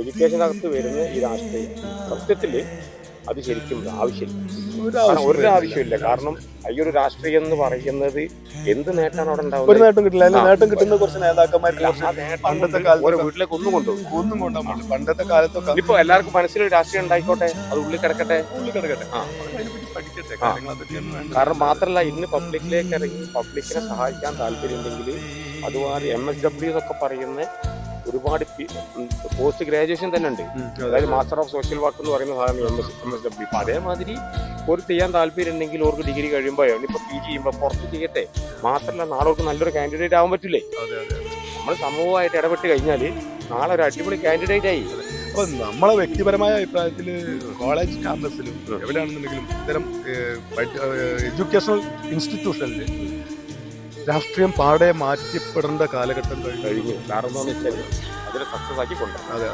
എഡ്യൂക്കേഷനകത്ത് വരുന്ന ഈ രാഷ്ട്രീയം സത്യത്തിൽ അത് ശരിക്കും ആവശ്യമില്ല. ഒരു ആവശ്യമില്ല. കാരണം ഈ ഒരു രാഷ്ട്രീയം എന്ന് പറയുന്നത് എന്ത് നേട്ടമാണ് അവിടെ ഉണ്ടാവുന്നത്? ഒരു നേട്ടം കിട്ടില്ല. അതിൽ നേട്ടം കിട്ടുന്ന കുറച്ച് നേതാക്കന്മാർക്ക് പണ്ടത്തെ കാലത്ത് വീട്ടിലേക്ക് ഒന്നും കൊണ്ടാൻ പറ്റില്ല. പണ്ടത്തെ കാലത്തൊക്കെ ഇപ്പൊ എല്ലാവർക്കും മനസ്സിലൊരു രാഷ്ട്രീയം ഉണ്ടായിക്കോട്ടെ, അത് ഉള്ളിൽ കിടക്കട്ടെ. പഠിക്കട്ടെ. കാരണം മാത്രമല്ല, ഇന്ന് പബ്ലിക്കിലേക്ക് ഇറങ്ങി പബ്ലിക്കിനെ സഹായിക്കാൻ താല്പര്യമുണ്ടെങ്കിൽ അതുപോലെ MSW എന്നൊക്കെ പറയുന്ന ഒരുപാട് പോസ്റ്റ് ഗ്രാജുവേഷൻ തന്നെ ഉണ്ട്. അതായത് മാസ്റ്റർ ഓഫ് സോഷ്യൽ വർക്ക് എന്ന് പറയുന്ന സാധനം MSW. ഇപ്പൊ അതേമാതിരി ഒരു ചെയ്യാൻ താല്പര്യം ഉണ്ടെങ്കിൽ അവർക്ക് ഡിഗ്രി കഴിയുമ്പോൾ ഇപ്പൊ PG ചെയ്യുമ്പോൾ പുറത്ത് ചെയ്യട്ടെ. മാത്രമല്ല, നാളെ അവർക്ക് നല്ലൊരു കാൻഡിഡേറ്റ് ആവാൻ പറ്റില്ലേ? നമ്മൾ സമൂഹമായിട്ട് ഇടപെട്ട് കഴിഞ്ഞാൽ നാളെ ഒരു അടിപൊളി കാൻഡിഡേറ്റ് ആയി. അപ്പൊ നമ്മളെ വ്യക്തിപരമായ അഭിപ്രായത്തിൽ കോളേജ് ക്യാമ്പസിലും എവിടെയാണെന്നുണ്ടെങ്കിലും ഇത്തരം എഡ്യൂക്കേഷണൽ ഇൻസ്റ്റിറ്റ്യൂഷനിൽ രാഷ്ട്രീയം പാടെ മാറ്റപ്പെടേണ്ട കാലഘട്ടം കഴിഞ്ഞു. കാരണം എന്താണെന്ന് വെച്ചാൽ അതിനെ സക്സസ് ആക്കി കൊണ്ടുവരണം. അതെ.